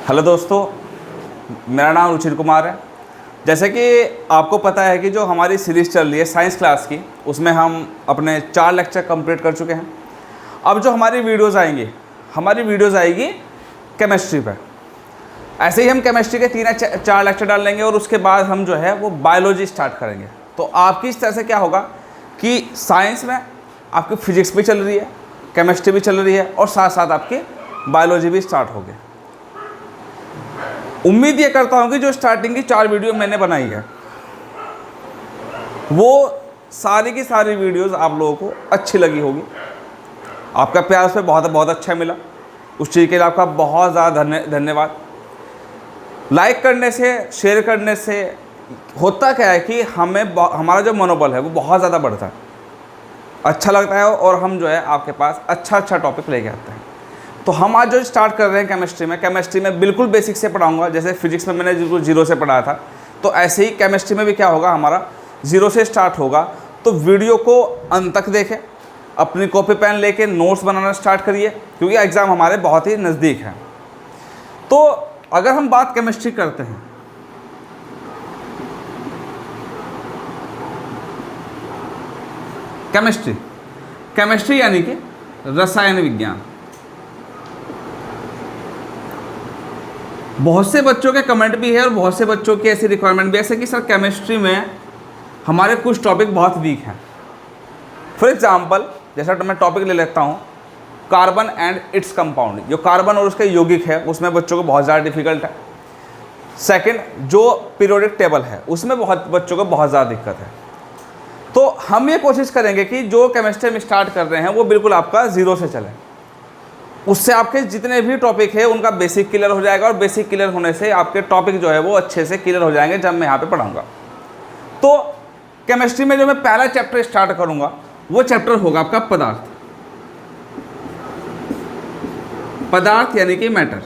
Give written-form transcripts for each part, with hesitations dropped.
Hello दोस्तों, मेरा नाम रुचिर कुमार है। जैसे कि आपको पता है कि जो हमारी सीरीज़ चल रही है साइंस क्लास की, उसमें हम अपने 4 लेक्चर कंप्लीट कर चुके हैं। अब जो हमारी वीडियोज़ आएगी केमिस्ट्री पर। ऐसे ही हम केमिस्ट्री के 3 या 4 लेक्चर डाल लेंगे और उसके बाद हम जो है वो बायोलॉजी स्टार्ट करेंगे। तो आपकी इस तरह से क्या होगा कि साइंस में आपकी फिजिक्स भी चल रही है, केमिस्ट्री भी चल रही है और साथ साथ आपकी बायोलॉजी भी स्टार्ट होगी। उम्मीद ये करता हूँ कि जो स्टार्टिंग की 4 वीडियो मैंने बनाई है वो सारी की सारी वीडियोस आप लोगों को अच्छी लगी होगी। आपका प्यार उस पर बहुत अच्छा मिला, उस चीज़ के लिए आपका बहुत ज़्यादा धन्यवाद। लाइक करने से, शेयर करने से होता क्या है कि हमारा जो मनोबल है वो बहुत ज़्यादा बढ़ता है, अच्छा लगता है और हम जो है आपके पास अच्छा टॉपिक लेके आते हैं। तो हम आज जो स्टार्ट कर रहे हैं केमिस्ट्री में बिल्कुल बेसिक से पढ़ाऊंगा। जैसे फिजिक्स में मैंने बिल्कुल 0 से पढ़ाया था, तो ऐसे ही केमिस्ट्री में भी क्या होगा, हमारा 0 से स्टार्ट होगा। तो वीडियो को अंत तक देखें, अपनी कॉपी पेन लेके नोट्स बनाना स्टार्ट करिए, क्योंकि एग्ज़ाम हमारे बहुत ही नज़दीक है। तो अगर हम बात केमिस्ट्री करते हैं, केमिस्ट्री यानी कि रसायन विज्ञान। बहुत से बच्चों के कमेंट भी है और बहुत से बच्चों की ऐसी रिक्वायरमेंट भी है कि सर केमिस्ट्री में हमारे कुछ टॉपिक बहुत वीक हैं। फॉर एग्जांपल, जैसा मैं टॉपिक ले लेता हूँ कार्बन एंड इट्स कंपाउंड। जो कार्बन और उसके यौगिक है उसमें बच्चों को बहुत ज़्यादा डिफिकल्ट है। सेकंड, जो पीरियोडिक टेबल है उसमें बच्चों को बहुत ज़्यादा दिक्कत है। तो हम ये कोशिश करेंगे कि जो केमिस्ट्री में स्टार्ट कर रहे हैं वो बिल्कुल आपका 0 से चले। उससे आपके जितने भी टॉपिक है उनका बेसिक क्लियर हो जाएगा और बेसिक क्लियर होने से आपके टॉपिक जो है वो अच्छे से क्लियर हो जाएंगे जब मैं यहाँ पे पढ़ाऊँगा। तो केमिस्ट्री में जो मैं पहला चैप्टर स्टार्ट करूँगा वो चैप्टर होगा आपका पदार्थ यानी कि मैटर।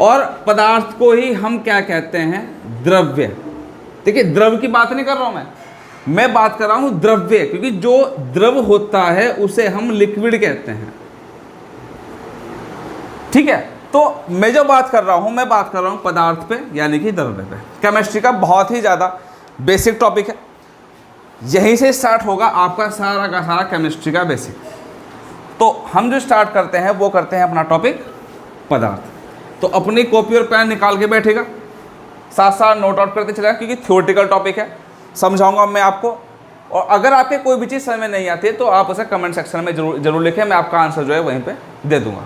और पदार्थ को ही हम क्या कहते हैं, द्रव्य। देखिए, द्रव की बात नहीं कर रहा हूँ मैं बात कर रहा हूँ द्रव्य, क्योंकि जो द्रव होता है उसे हम लिक्विड कहते हैं। ठीक है, तो मैं जो बात कर रहा हूँ मैं बात कर रहा हूँ पदार्थ पे यानी कि द्रव्य पे। केमिस्ट्री का बहुत ही ज़्यादा बेसिक टॉपिक है, यहीं से स्टार्ट होगा आपका सारा का सारा केमिस्ट्री का बेसिक। तो हम जो स्टार्ट करते हैं वो करते हैं अपना टॉपिक पदार्थ। तो अपनी कॉपी और पेन निकाल के बैठेगा, साथ साथ नोट आउट करते चलेगा, क्योंकि थ्योरेटिकल टॉपिक है, समझाऊंगा मैं आपको। और अगर आपके कोई भी चीज़ समझ में नहीं आती है तो आप उसे कमेंट सेक्शन में जरूर लिखें, मैं आपका आंसर जो है वहीं पे दे दूंगा।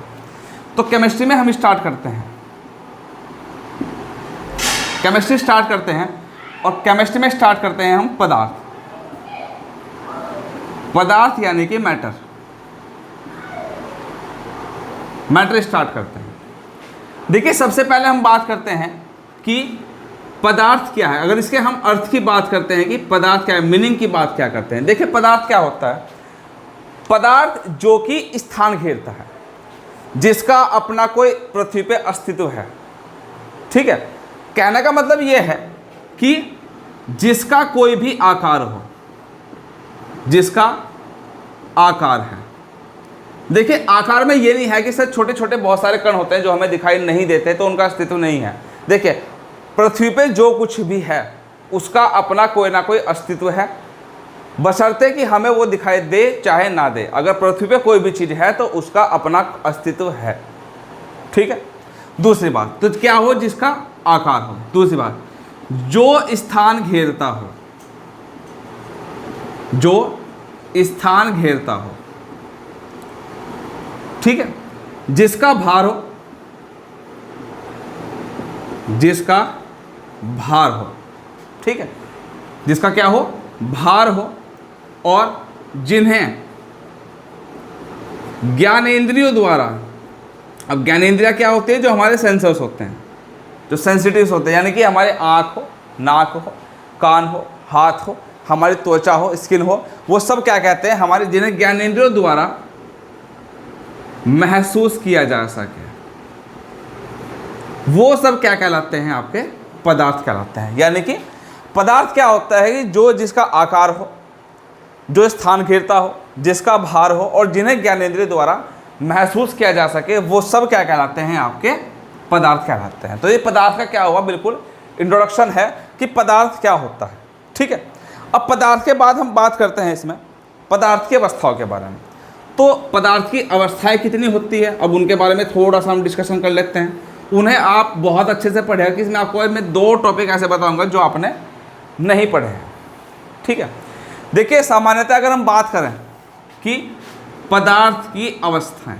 तो केमिस्ट्री में हम स्टार्ट करते हैं, और केमिस्ट्री में स्टार्ट करते हैं हम पदार्थ यानी कि मैटर स्टार्ट करते हैं। देखिए, सबसे पहले हम बात करते हैं कि पदार्थ क्या है। अगर इसके हम अर्थ की बात करते हैं कि पदार्थ क्या है, मीनिंग की बात क्या करते हैं। देखिए, पदार्थ क्या होता है, पदार्थ जो कि स्थान घेरता है, जिसका अपना कोई पृथ्वी पे अस्तित्व है। ठीक है, कहने का मतलब यह है कि जिसका कोई भी आकार हो, जिसका आकार है। देखिए, आकार में ये नहीं है कि सर छोटे छोटे बहुत सारे कण होते हैं जो हमें दिखाई नहीं देते तो उनका अस्तित्व नहीं है। देखिए, पृथ्वी पे जो कुछ भी है उसका अपना कोई ना कोई अस्तित्व है, बशर्ते कि हमें वो दिखाई दे चाहे ना दे। अगर पृथ्वी पे कोई भी चीज़ है तो उसका अपना अस्तित्व है। ठीक है, दूसरी बात, तो क्या हो, जिसका आकार हो। दूसरी बात, जो स्थान घेरता हो, ठीक है, जिसका भार हो, ठीक है, जिसका क्या हो, भार हो, और जिन्हें ज्ञानेंद्रियों द्वारा, अब ज्ञानेंद्रिया क्या होते हैं, जो हमारे सेंसर्स होते हैं, जो सेंसिटिव्स होते हैं, यानी कि हमारे आँख हो, नाक हो, कान हो, हाथ हो, हमारी त्वचा हो, स्किन हो, वो सब क्या कहते हैं, हमारे जिन्हें ज्ञानेंद्रियों द्वारा महसूस किया जा सके, वो सब क्या कहलाते हैं, आपके पदार्थ कहलाते हैं। यानी कि पदार्थ क्या होता है कि जो जिसका आकार हो, जो स्थान घेरता हो, जिसका भार हो और जिन्हें ज्ञानेंद्रिय द्वारा महसूस किया जा सके, वो सब क्या कहलाते हैं, आपके पदार्थ कहलाते हैं। तो ये पदार्थ का क्या हुआ, बिल्कुल इंट्रोडक्शन है कि पदार्थ क्या होता है। ठीक है, अब पदार्थ के बाद हम बात करते हैं इसमें पदार्थ की अवस्थाओं के बारे में। तो पदार्थ की अवस्थाएं कितनी होती है, अब उनके बारे में थोड़ा सा हम डिस्कशन कर लेते हैं। उन्हें आप बहुत अच्छे से पढ़ेगा कि इसमें आपको मैं 2 टॉपिक ऐसे बताऊंगा जो आपने नहीं पढ़े हैं। ठीक है, देखिए सामान्यतः अगर हम बात करें कि पदार्थ की अवस्थाएं,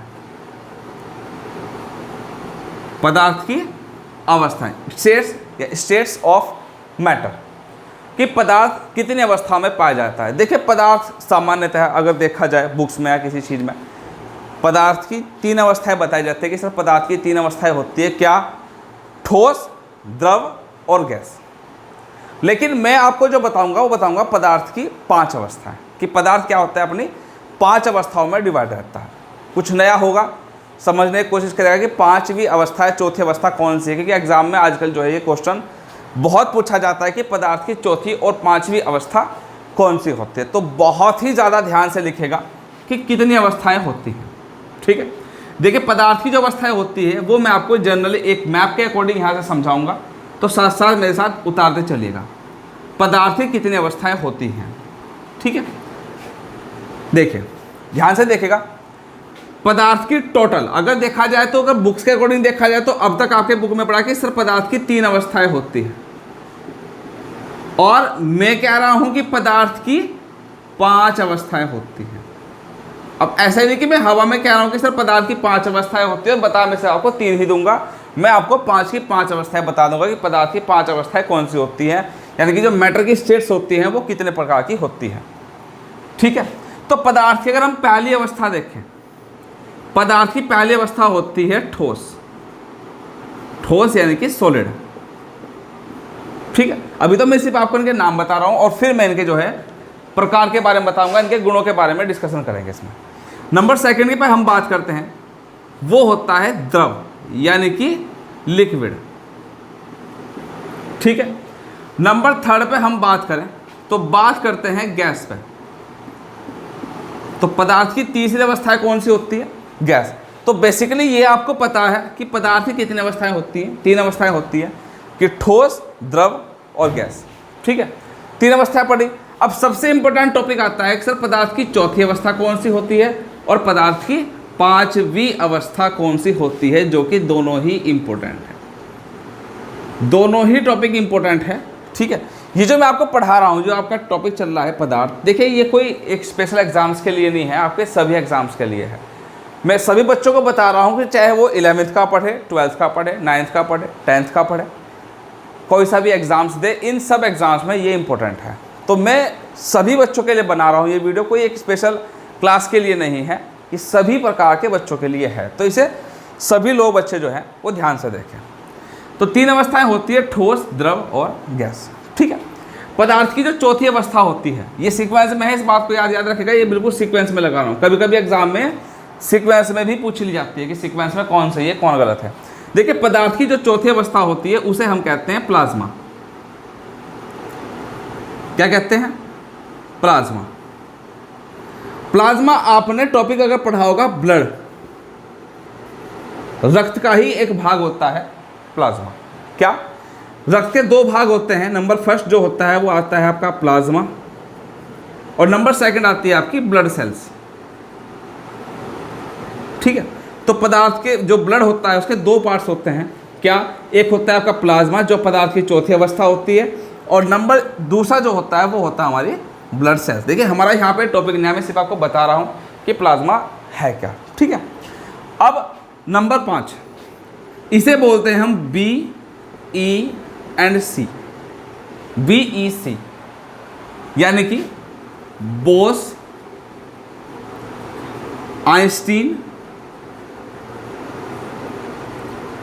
पदार्थ की अवस्थाएं, स्टेट्स ऑफ मैटर, कि पदार्थ कितनी अवस्था में पाया जाता है। देखिए पदार्थ सामान्यतः अगर देखा जाए बुक्स में या किसी चीज़ में, पदार्थ की 3 अवस्थाएं बताई जाती है कि सर पदार्थ की 3 अवस्थाएं होती है, क्या, ठोस, द्रव और गैस। लेकिन मैं आपको जो बताऊंगा वो बताऊंगा पदार्थ की 5 अवस्थाएं, कि पदार्थ क्या होता है, अपनी 5 अवस्थाओं में डिवाइड रहता है। कुछ नया होगा, समझने की कोशिश करेगा कि 5वीं अवस्था है, चौथी अवस्था कौन सी है, क्योंकि एग्जाम में आजकल जो है ये क्वेश्चन बहुत पूछा जाता है कि पदार्थ की चौथी और 5वीं अवस्था कौन सी होती है। तो बहुत ही ज़्यादा ध्यान से लिखेगा कि कितनी अवस्थाएं होती हैं। ठीक है, देखिए पदार्थ की जो अवस्थाएं होती है वो मैं आपको जनरली एक मैप के अकॉर्डिंग यहाँ से समझाऊंगा, तो साथ साथ मेरे साथ उतारते चलिएगा पदार्थ की कितनी अवस्थाएं होती हैं। ठीक है, देखिए ध्यान से देखिएगा, पदार्थ की टोटल अगर देखा जाए तो, अगर बुक्स के अकॉर्डिंग देखा जाए तो अब तक आपके बुक में पढ़ा कि सिर्फ पदार्थ की 3 अवस्थाएं होती हैं, और मैं कह रहा हूं कि पदार्थ की 5 अवस्थाएं होती हैं। अब ऐसा ही नहीं कि मैं हवा में कह रहा हूं कि सर पदार्थ की 5 अवस्थाएं होती है, बता मैं से आपको 3 ही दूंगा, मैं आपको 5 की 5 अवस्थाएं बता दूंगा कि पदार्थ की 5 अवस्थाएं कौन सी होती हैं, यानी कि जो मैटर की स्टेट्स होती हैं वो कितने प्रकार की होती हैं। ठीक है, तो पदार्थ की अगर हम पहली अवस्था देखें, पदार्थ की पहली अवस्था होती है ठोस, ठोस यानी कि सॉलिड। ठीक है, अभी तो मैं सिर्फ आपको इनके नाम बता रहा हूं और फिर मैं इनके जो है प्रकार के बारे में बताऊंगा, इनके गुणों के बारे में डिस्कशन करेंगे इसमें। नंबर 2 की पर हम बात करते हैं, वो होता है द्रव यानी कि लिक्विड। ठीक है, नंबर 3 पे हम बात करें तो बात करते हैं गैस पे। तो पदार्थ की तीसरी अवस्था कौन सी होती है, गैस। तो बेसिकली ये आपको पता है कि पदार्थ की कितनी अवस्थाएं होती हैं, 3 अवस्थाएं होती हैं, कि ठोस, द्रव और गैस। ठीक है, 3 अवस्थाएं पढ़ी। अब सबसे इंपॉर्टेंट टॉपिक आता है कि सर पदार्थ की चौथी अवस्था कौन सी होती है और पदार्थ की 5वीं अवस्था कौन सी होती है, जो कि दोनों ही इंपॉर्टेंट है, दोनों ही टॉपिक इंपॉर्टेंट है। ठीक है, ये जो मैं आपको पढ़ा रहा हूँ, जो आपका टॉपिक चल रहा है पदार्थ, देखिए ये कोई एक स्पेशल एग्जाम्स के लिए नहीं है, आपके सभी एग्जाम्स के लिए है। मैं सभी बच्चों को बता रहा हूँ कि चाहे वो 11th का पढ़े, 12th का पढ़े, 9th का पढ़े, 10th का पढ़े, कोई सा भी एग्ज़ाम्स दे, इन सब एग्ज़ाम्स में ये इंपॉर्टेंट है। तो मैं सभी बच्चों के लिए बना रहा हूँ ये वीडियो, कोई एक स्पेशल क्लास के लिए नहीं है, ये सभी प्रकार के बच्चों के लिए है। तो इसे सभी लोग बच्चे जो हैं वो ध्यान से देखें। तो 3 अवस्थाएं होती है, ठोस, द्रव और गैस। ठीक है, पदार्थ की जो चौथी अवस्था होती है, ये सीक्वेंस में है, इस बात को याद रखेगा, ये बिल्कुल सीक्वेंस में लगा रहा हूँ। कभी कभी एग्जाम में सीक्वेंस में भी पूछ ली जाती है कि सीक्वेंस में कौन सही है कौन गलत है। देखिए पदार्थ की जो चौथी अवस्था होती है उसे हम कहते हैं प्लाज्मा। क्या कहते हैं, प्लाज्मा। प्लाज्मा आपने टॉपिक अगर पढ़ा होगा ब्लड, रक्त का ही एक भाग होता है प्लाज्मा। क्या, रक्त के 2 भाग होते हैं। नंबर 1 जो होता है वो आता है आपका प्लाज्मा, और नंबर 2 आती है आपकी ब्लड सेल्स। ठीक है, तो पदार्थ के जो ब्लड होता है उसके 2 पार्ट्स होते हैं। क्या, एक होता है आपका प्लाज्मा जो पदार्थ की चौथी अवस्था होती है, और नंबर दूसरा जो होता है वो होता है हमारी ब्लड सेल्स। देखिए हमारा यहाँ पे टॉपिक नहीं, मैं सिर्फ आपको बता रहा हूँ कि प्लाज्मा है क्या। ठीक है, अब नंबर 5, इसे बोलते हैं हम BEC, BEC यानी कि बोस आइंस्टीन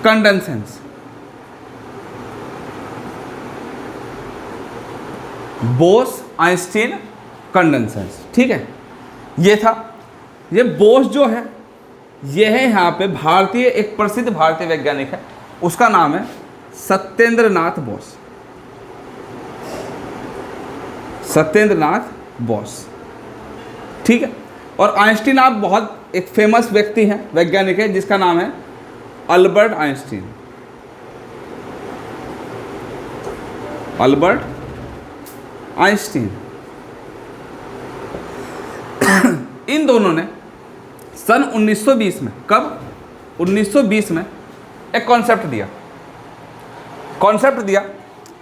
कंडेंसेंस। बोस आइंस्टीन कंडेंसेंस। ठीक है, ये था। ये बोस जो है ये है यहाँ पे भारतीय, एक प्रसिद्ध भारतीय वैज्ञानिक है, उसका नाम है सत्येंद्र नाथ बोस। सत्येंद्र नाथ बोस। ठीक है, और आइंस्टीन आप बहुत एक फेमस व्यक्ति हैं, वैज्ञानिक है, जिसका नाम है अल्बर्ट आइंस्टीन। Albert Einstein. इन दोनों ने सन 1920 में, कब, 1920 में एक कॉन्सेप्ट दिया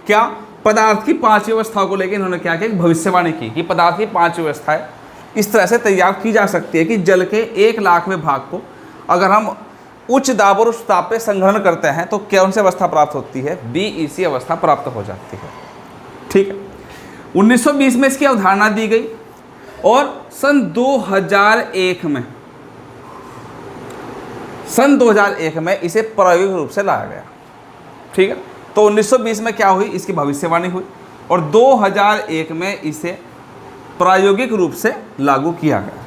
क्या, पदार्थ की 5 व्यवस्थाओं को लेकर इन्होंने क्या किया, एक भविष्यवाणी की कि पदार्थ की 5 व्यवस्थाएं इस तरह से तैयार की जा सकती है कि जल के 1,00,000वें भाग को अगर हम उच्च दाब और उच्च ताप पे संग्रहण करते हैं तो कौन सी अवस्था प्राप्त होती है, BEC अवस्था प्राप्त हो जाती है। ठीक है, 1920 में इसकी अवधारणा दी गई और सन 2001 में इसे प्रायोगिक रूप से लाया गया। ठीक है, तो 1920 में क्या हुई, इसकी भविष्यवाणी हुई और 2001 में इसे प्रायोगिक रूप से लागू किया गया।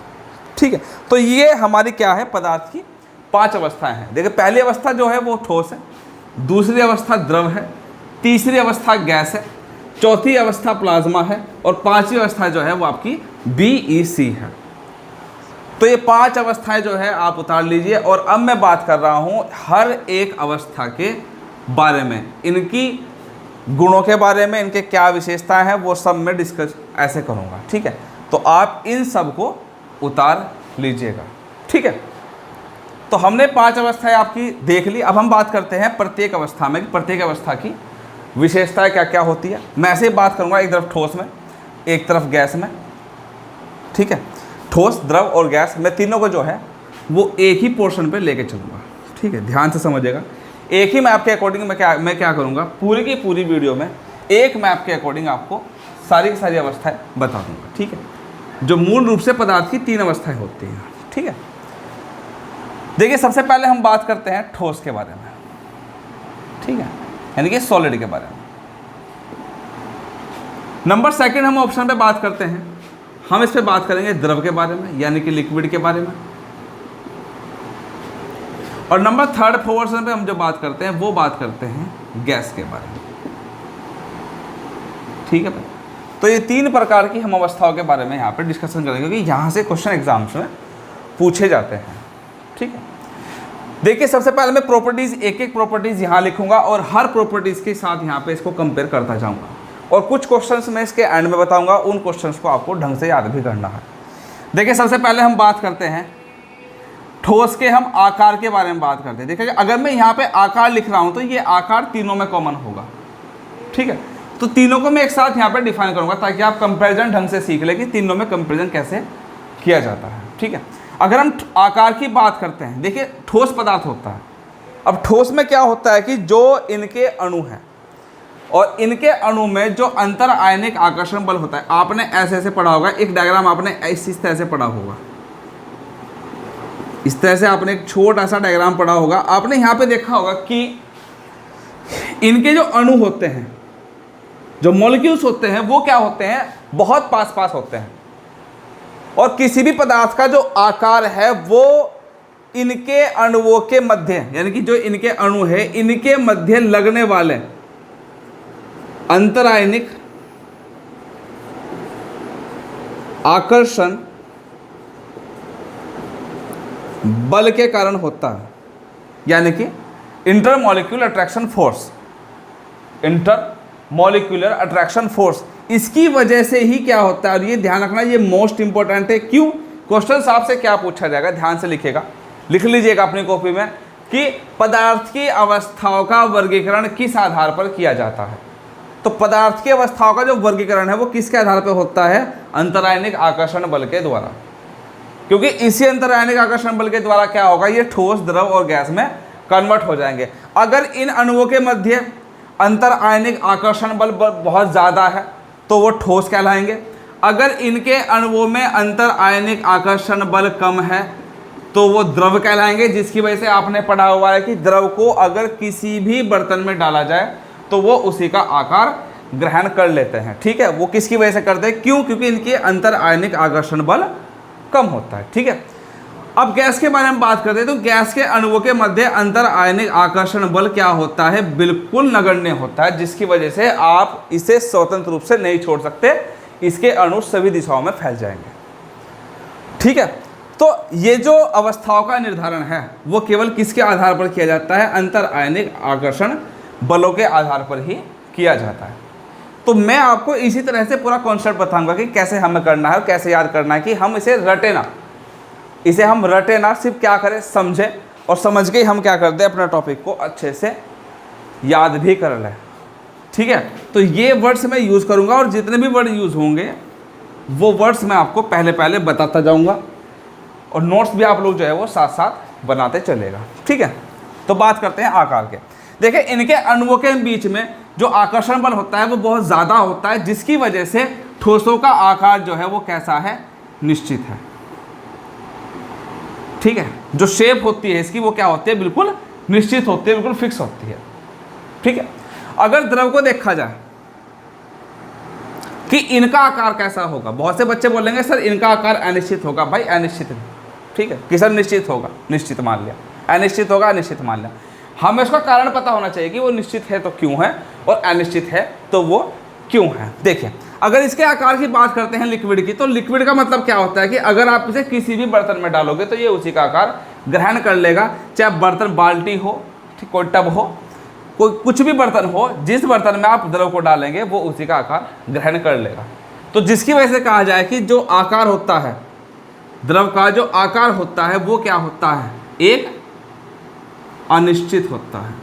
ठीक है, तो ये हमारी क्या है, पदार्थ की 5 अवस्थाएं हैं। देखिए, पहली अवस्था जो है वो ठोस है, दूसरी अवस्था द्रव है, तीसरी अवस्था गैस है, चौथी अवस्था प्लाज्मा है और 5वीं अवस्था जो है वो आपकी BEC है। तो ये 5 अवस्थाएं जो है आप उतार लीजिए और अब मैं बात कर रहा हूँ हर एक अवस्था के बारे में, इनकी गुणों के बारे में, इनके क्या विशेषताएं हैं वो सब मैं डिस्कस ऐसे करूँगा। ठीक है, तो आप इन सब को उतार लीजिएगा। ठीक है, तो हमने 5 अवस्थाएं आपकी देख ली। अब हम बात करते हैं प्रत्येक अवस्था में, प्रत्येक अवस्था की विशेषताएं क्या क्या होती है। मैं ऐसे ही बात करूँगा, एक तरफ ठोस में, एक तरफ गैस में। ठीक है, ठोस, द्रव और गैस, मैं तीनों को जो है वो एक ही पोर्शन पे लेके चलूँगा। ठीक है, ध्यान से समझिएगा। एक ही मैप के अकॉर्डिंग मैं क्या करूँगा, पूरी की पूरी वीडियो में एक मैप के अकॉर्डिंग आपको सारी की सारी अवस्थाएं बता दूँगा। ठीक है, जो मूल रूप से पदार्थ की 3 अवस्थाएं होती हैं। ठीक है, देखिए सबसे पहले हम बात करते हैं ठोस के बारे में। ठीक है, यानी कि सॉलिड के बारे में। नंबर 2 हम ऑप्शन पे बात करते हैं, हम इस पे बात करेंगे द्रव के बारे में, यानी कि लिक्विड के बारे में। और नंबर 3 पोर्शन पे हम जो बात करते हैं वो बात करते हैं गैस के बारे में। ठीक है भाई, तो ये 3 प्रकार की हम अवस्थाओं के बारे में यहाँ पे डिस्कशन करेंगे, क्योंकि यहाँ से क्वेश्चन एग्जाम्स में पूछे जाते हैं। ठीक है, देखिए सबसे पहले मैं प्रॉपर्टीज, एक एक प्रॉपर्टीज यहाँ लिखूंगा और हर प्रॉपर्टीज के साथ यहाँ पे इसको कंपेयर करता जाऊंगा और कुछ क्वेश्चंस मैं इसके एंड में बताऊंगा, उन क्वेश्चंस को आपको ढंग से याद भी करना है। देखिए सबसे पहले हम बात करते हैं ठोस के, हम आकार के बारे में बात करते हैं। देखिए अगर मैं यहाँ पे आकार लिख रहा हूँ तो ये आकार तीनों में कॉमन होगा। ठीक है, तो तीनों को मैं एक साथ यहाँ पे डिफाइन करूँगा ताकि आप कंपेरिजन ढंग से सीख लें कि तीनों में कंपेरिजन कैसे किया जाता है। ठीक है, अगर हम आकार की बात करते हैं, देखिए ठोस पदार्थ होता है। अब ठोस में क्या होता है कि जो इनके अणु हैं और इनके अणु में जो अंतर आयनिक आकर्षण बल होता है, आपने ऐसे ऐसे पढ़ा होगा, एक डायग्राम आपने इस तरह से पढ़ा होगा, इस तरह से आपने एक छोटा सा डायग्राम पढ़ा होगा। आपने यहाँ पे देखा होगा कि इनके जो अणु होते हैं, जो मॉलिक्यूल्स होते हैं, वो क्या होते हैं, बहुत पास पास होते हैं और किसी भी पदार्थ का जो आकार है वो इनके अणुओं के मध्य, यानी कि जो इनके अणु है इनके मध्य लगने वाले अंतरायनिक आकर्षण बल के कारण होता है, यानी कि intermolecular attraction force, intermolecular attraction force. इसकी वजह से ही क्या होता है, और ये ध्यान रखना, ये मोस्ट इंपॉर्टेंट है। क्यों, क्वेश्चन आपसे क्या पूछा जाएगा, ध्यान से लिखिएगा, लिख लीजिएगा अपनी कॉपी में कि पदार्थ की अवस्थाओं का वर्गीकरण किस आधार पर किया जाता है। तो पदार्थ की अवस्थाओं का जो वर्गीकरण है वो किसके आधार पर होता है, अंतरायनिक आकर्षण बल के द्वारा। क्योंकि इसी अंतरायनिक आकर्षण बल के द्वारा क्या होगा, ये ठोस, द्रव और गैस में कन्वर्ट हो जाएंगे। अगर इन अणुओं के मध्य अंतर आयनिक आकर्षण बल बहुत ज़्यादा है तो वो ठोस कहलाएंगे। अगर इनके अणुओं में अंतर आयनिक आकर्षण बल कम है तो वो द्रव कहलाएंगे, जिसकी वजह से आपने पढ़ा हुआ है कि द्रव को अगर किसी भी बर्तन में डाला जाए तो वो उसी का आकार ग्रहण कर लेते हैं। ठीक है, वो किसकी वजह से करते हैं, क्यों, क्योंकि इनके अंतर आयनिक आकर्षण बल कम होता है। ठीक है, अब गैस के बारे में बात करते हैं। तो गैस के अणुओं के मध्य अंतर आयनिक आकर्षण बल क्या होता है, बिल्कुल नगण्य होता है, जिसकी वजह से आप इसे स्वतंत्र रूप से नहीं छोड़ सकते, इसके अणु सभी दिशाओं में फैल जाएंगे। ठीक है। तो ये जो अवस्थाओं का निर्धारण है वो केवल किसके आधार पर किया जाता है? अंतर आयनिक आकर्षण बलों के आधार पर ही किया जाता है। तो मैं आपको इसी तरह से पूरा कॉन्सेप्ट बताऊंगा कि कैसे हमें करना है और कैसे याद करना है, कि हम इसे रटे ना, इसे हम रटे ना, सिर्फ क्या करें, समझें, और समझ के ही हम क्या कर दें, अपना टॉपिक को अच्छे से याद भी कर लें। ठीक है, तो ये वर्ड्स मैं यूज़ करूँगा और जितने भी वर्ड यूज़ होंगे वो वर्ड्स मैं आपको पहले पहले बताता जाऊँगा, और नोट्स भी आप लोग जो है वो साथ साथ बनाते चलेगा। ठीक है, तो बात करते हैं आकार के। देखिए, इनके अणुओं के बीच में जो आकर्षण बल होता है वो बहुत ज़्यादा होता है, जिसकी वजह से ठोसों का आकार जो है वो कैसा है? निश्चित है। ठीक है, जो शेप होती है इसकी वो क्या होती है? बिल्कुल निश्चित होती है, बिल्कुल फिक्स होती है। ठीक है, अगर द्रव को देखा जाए कि इनका आकार कैसा होगा, बहुत से बच्चे बोलेंगे सर इनका आकार अनिश्चित होगा। भाई अनिश्चित नहीं, ठीक है, कि सर निश्चित होगा, निश्चित मान लिया, अनिश्चित होगा, अनिश्चित मान लिया। हमें उसका कारण पता होना चाहिए कि वो निश्चित है तो क्यों है, और अनिश्चित है तो वो क्यों है। देखिए, अगर इसके आकार की बात करते हैं लिक्विड की, तो लिक्विड का मतलब क्या होता है कि अगर आप इसे किसी भी बर्तन में डालोगे तो ये उसी का आकार ग्रहण कर लेगा, चाहे बर्तन बाल्टी हो, ठीक, कोई टब हो, कोई कुछ भी बर्तन हो, जिस बर्तन में आप द्रव को डालेंगे वो उसी का आकार ग्रहण कर लेगा। तो जिसकी वजह से कहा जाए कि जो आकार होता है द्रव का, जो आकार होता है वो क्या होता है? एक अनिश्चित होता है,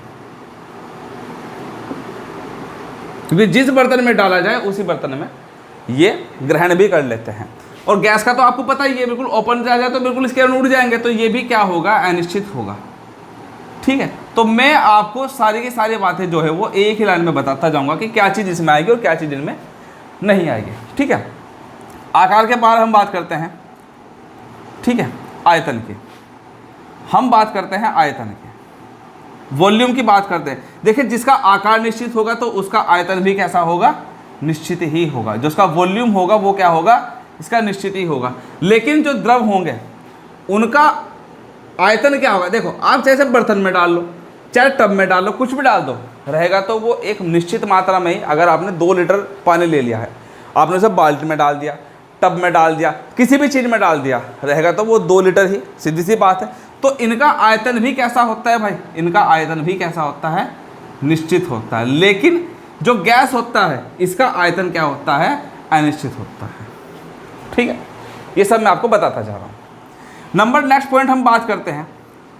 क्योंकि जिस बर्तन में डाला जाए उसी बर्तन में ये ग्रहण भी कर लेते हैं। और गैस का तो आपको पता ही है, बिल्कुल ओपन किया जाए तो बिल्कुल इसके अणु उड़ जाएंगे, तो ये भी क्या होगा? अनिश्चित होगा। ठीक है, तो मैं आपको सारी की सारी बातें जो है वो एक ही लाइन में बताता जाऊंगा कि क्या चीज़ इसमें आएगी और क्या चीज़ इनमें नहीं आएगी। ठीक है, आकार के बारे हम बात करते हैं। ठीक है, आयतन की हम बात करते हैं, आयतन की, वॉल्यूम की बात करते हैं। देखिए, जिसका आकार निश्चित होगा तो उसका आयतन भी कैसा होगा? निश्चित ही होगा। जो उसका वॉल्यूम होगा वो क्या होगा? इसका निश्चित ही होगा। लेकिन जो द्रव होंगे उनका आयतन क्या होगा? देखो, आप चाहे बर्तन में डाल लो, चाहे टब में डाल लो, कुछ भी डाल दो, रहेगा तो वो एक निश्चित मात्रा में ही। अगर आपने 2 लीटर पानी ले लिया है, आपने उसे बाल्टी में डाल दिया, टब में डाल दिया, किसी भी चीज़ में डाल दिया, रहेगा तो वो 2 लीटर ही, सीधी सी बात है। तो इनका आयतन भी कैसा होता है भाई? इनका आयतन भी कैसा होता है? निश्चित होता है। लेकिन जो गैस होता है इसका आयतन क्या होता है? अनिश्चित होता है। ठीक है, ये सब मैं आपको बताता जा रहा हूँ। नंबर नेक्स्ट पॉइंट हम बात करते हैं,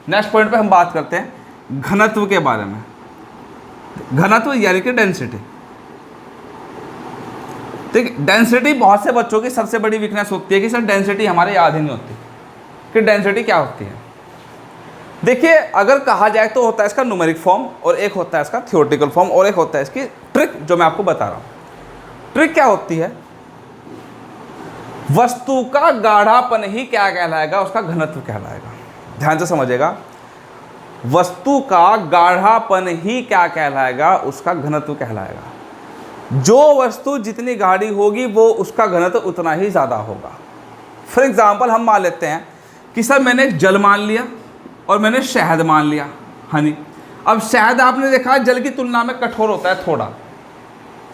नेक्स्ट पॉइंट पे हम बात करते हैं घनत्व के बारे में। घनत्व यानी कि डेंसिटी। ठीक, डेंसिटी बहुत से बच्चों की सबसे बड़ी वीकनेस होती है कि सर डेंसिटी हमारे याद ही नहीं होती कि डेंसिटी क्या होती है। देखिए, अगर कहा जाए तो होता है इसका न्यूमेरिक फॉर्म, और एक होता है इसका थियोरेटिकल फॉर्म, और एक होता है इसकी ट्रिक, जो मैं आपको बता रहा हूँ। ट्रिक क्या होती है? वस्तु का गाढ़ापन ही क्या कहलाएगा? उसका घनत्व कहलाएगा। ध्यान से समझिएगा, वस्तु का गाढ़ापन ही क्या कहलाएगा? उसका घनत्व कहलाएगा। जो वस्तु जितनी गाढ़ी होगी वो उसका घनत्व उतना ही ज़्यादा होगा। फॉर एग्जाम्पल, हम मान लेते हैं कि सर मैंने जल मान लिया और मैंने शहद मान लिया, हनी। अब शहद आपने देखा जल की तुलना में कठोर होता है, थोड़ा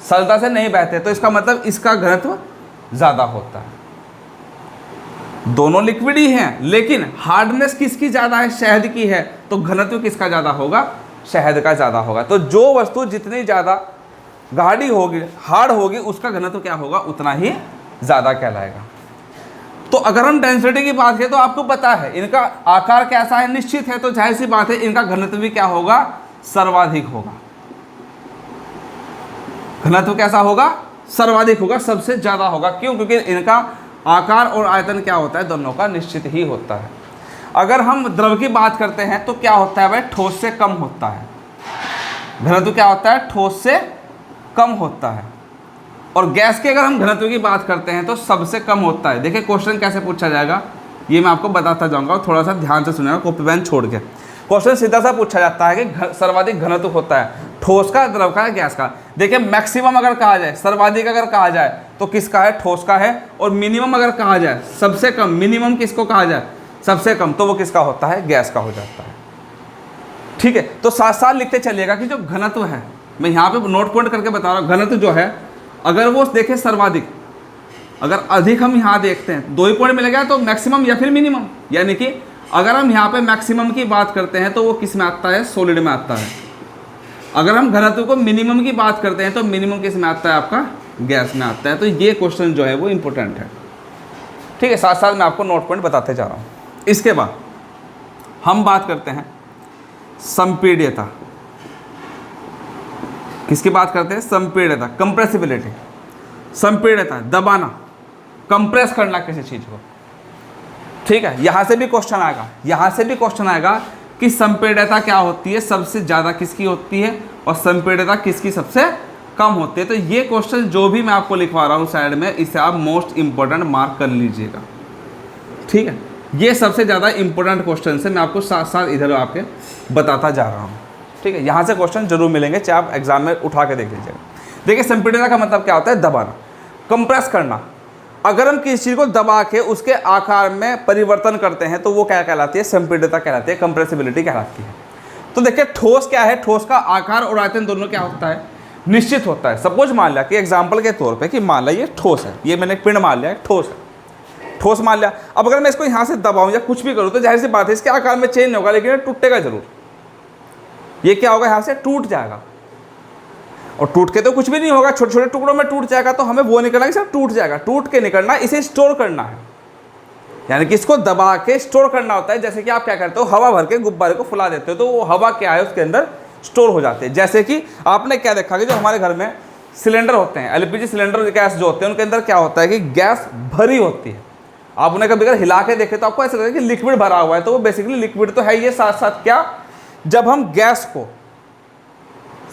सरलता से नहीं बहते, तो इसका मतलब इसका घनत्व ज़्यादा होता है। दोनों लिक्विड ही हैं, लेकिन हार्डनेस किसकी ज़्यादा है? शहद की है, तो घनत्व किसका ज़्यादा होगा? शहद का ज़्यादा होगा। तो जो वस्तु जितनी ज़्यादा गाढ़ी होगी, हार्ड होगी, उसका घनत्व क्या होगा? उतना ही ज़्यादा कहलाएगा। तो अगर हम डेंसिटी की बात करें तो आपको पता है इनका आकार कैसा है? निश्चित है, तो जाहिर सी बात है इनका घनत्व भी क्या होगा? सर्वाधिक होगा। घनत्व कैसा होगा? सर्वाधिक होगा, सबसे ज़्यादा होगा। क्यों? क्योंकि इनका आकार और आयतन क्या होता है? दोनों का निश्चित ही होता है। अगर हम द्रव की बात करते हैं तो क्या होता है भाई? ठोस से कम होता है। घनत्व क्या होता है? ठोस से कम होता है। और गैस के अगर हम घनत्व की बात करते हैं तो सबसे कम होता है। देखिए, क्वेश्चन कैसे पूछा जाएगा ये मैं आपको बताता जाऊंगा, और थोड़ा सा ध्यान से सुनेगा, कॉपी पेन छोड़ के। क्वेश्चन सीधा सा पूछा जाता है कि सर्वाधिक घनत्व होता है ठोस का, द्रव का, गैस का। देखिए, मैक्सिमम अगर कहा जाए, सर्वाधिक अगर कहा जाए तो किसका है? ठोस का है। और मिनिमम अगर कहा जाए, सबसे कम, मिनिमम किसको कहा जाए? सबसे कम, तो वो किसका होता है? गैस का हो जाता है। ठीक है, तो साथ साथ लिखते चलिएगा कि जो घनत्व है, मैं यहाँ पे नोट पॉइंट करके बता रहा हूँ, घनत्व जो है अगर वो देखें सर्वाधिक, अगर अधिक हम यहाँ देखते हैं, 2 ही पॉइंट मिलेगा तो मैक्सिमम या फिर मिनिमम, यानी कि अगर हम यहाँ पे मैक्सिमम की बात करते हैं तो वो किस में आता है, सॉलिड में आता है। अगर हम घनत्व को मिनिमम की बात करते हैं तो मिनिमम किस में आता है, आपका गैस में आता है। तो ये क्वेश्चन जो है वो इंपॉर्टेंट है, ठीक है। साथ साथ मैं आपको नोट पॉइंट बताते जा रहा हूँ। इसके बाद हम बात करते हैं संपीड्यता। किसकी बात करते हैं, संपीड्यता, कंप्रेसिबिलिटी। संपीड्यता दबाना, कंप्रेस करना किसी चीज़ को, ठीक है। यहाँ से भी क्वेश्चन आएगा, यहाँ से भी क्वेश्चन आएगा कि संपीड्यता क्या होती है, सबसे ज़्यादा किसकी होती है और संपीड्यता किसकी सबसे कम होती है। तो ये क्वेश्चन जो भी मैं आपको लिखवा रहा हूँ साइड में, इसे आप मोस्ट इंपॉर्टेंट मार्क कर लीजिएगा, ठीक है। ये सबसे ज़्यादा इंपॉर्टेंट क्वेश्चन है, मैं आपको साथ साथ इधर आपके बताता जा रहा हूँ, ठीक है। यहाँ से क्वेश्चन जरूर मिलेंगे, चाहे आप एग्जाम में उठा के देख लीजिएगा। देखिए संपीड्यता का मतलब क्या होता है, दबाना, कंप्रेस करना। अगर हम किसी चीज़ को दबा के उसके आकार में परिवर्तन करते हैं तो वो क्या कहलाती है, संपीड्यता कहलाती है, कंप्रेसिबिलिटी कहलाती है। तो देखिए ठोस क्या है, ठोस का आकार और आयतन दोनों क्या होता है, निश्चित होता है। सपोज मान लिया कि एग्जाम्पल के तौर पे कि मान लिया ये ठोस है, ये मैंने एक पिंड मान लिया, ठोस है, ठोस मान लिया। अब अगर मैं इसको यहाँ से दबाऊँ या कुछ भी करूँ तो जाहिर सी बात है इसके आकार में चेंज होगा, लेकिन टूटेगा जरूर। ये क्या होगा, यहाँ से टूट जाएगा, और टूट के तो कुछ भी नहीं होगा, छोटे छोटे टुकड़ों में टूट जाएगा। तो हमें वो निकलना है, सिर्फ टूट जाएगा, टूट के निकलना, इसे स्टोर करना है, यानी कि इसको दबा के स्टोर करना होता है। जैसे कि आप क्या करते हो, हवा भर के गुब्बारे को फुला देते हो तो वो हवा क्या है उसके अंदर स्टोर हो जाते हैं। जैसे कि आपने क्या देखा कि जो हमारे घर में सिलेंडर होते हैं, एलपीजी सिलेंडर गैस जो होते हैं, उनके अंदर क्या होता है कि गैस भरी होती है। आप उन्हें कभी अगर हिला के देखें तो आपको ऐसा लगता है कि लिक्विड भरा हुआ है, तो वो बेसिकली लिक्विड तो है ये, साथ साथ क्या, जब हम गैस को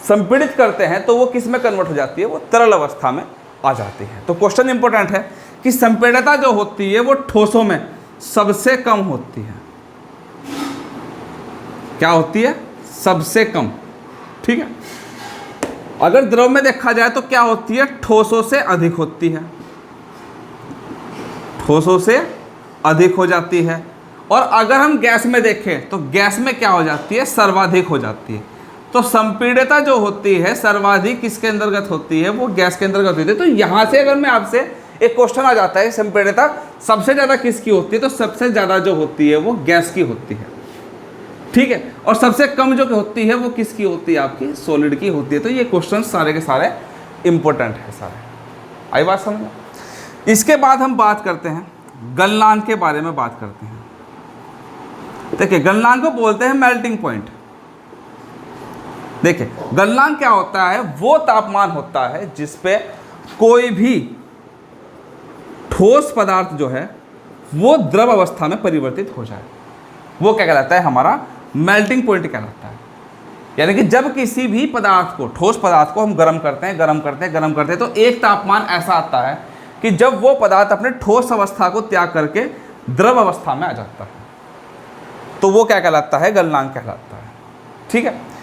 संपीड़ित करते हैं तो वो किस में कन्वर्ट हो जाती है, वो तरल अवस्था में आ जाती है। तो क्वेश्चन इंपॉर्टेंट है कि संपीड़ितता जो होती है वो ठोसों में सबसे कम होती है। क्या होती है, सबसे कम, ठीक है। अगर द्रव में देखा जाए तो क्या होती है, ठोसों से अधिक होती है, ठोसों से अधिक हो जाती है। और अगर हम गैस में देखें तो गैस में क्या हो जाती है, सर्वाधिक हो जाती है। तो संपीड्यता जो होती है सर्वाधिक किसके अंतर्गत होती है, वो गैस के अंतर्गत होती है। तो यहाँ से अगर मैं आपसे एक क्वेश्चन आ जाता है संपीड्यता सबसे ज़्यादा किसकी होती है, तो सबसे ज़्यादा जो होती है वो गैस की होती है, ठीक है। और सबसे कम जो होती है वो किसकी होती है, आपकी सॉलिड की होती है। तो ये क्वेश्चन सारे के सारे इंपॉर्टेंट है सारे, आई बात समझ। इसके बाद हम बात करते हैं गलनांक के बारे में बात करते हैं। देखिए गलनांक को बोलते हैं मेल्टिंग पॉइंट। देखिए गलनांक क्या होता है, वो तापमान होता है जिस पे कोई भी ठोस पदार्थ जो है वो द्रव अवस्था में परिवर्तित हो जाए, वो क्या कहलाता है, हमारा मेल्टिंग पॉइंट कहलाता है। यानी कि जब किसी भी पदार्थ को, ठोस पदार्थ को हम गर्म करते हैं, गर्म करते हैं, गर्म करते हैं, तो एक तापमान ऐसा आता है कि जब वो पदार्थ अपने ठोस अवस्था को त्याग करके द्रव अवस्था में आ जाता है, तो वो क्या कहलाता है, गलनांक कहलाता है, ठीक है।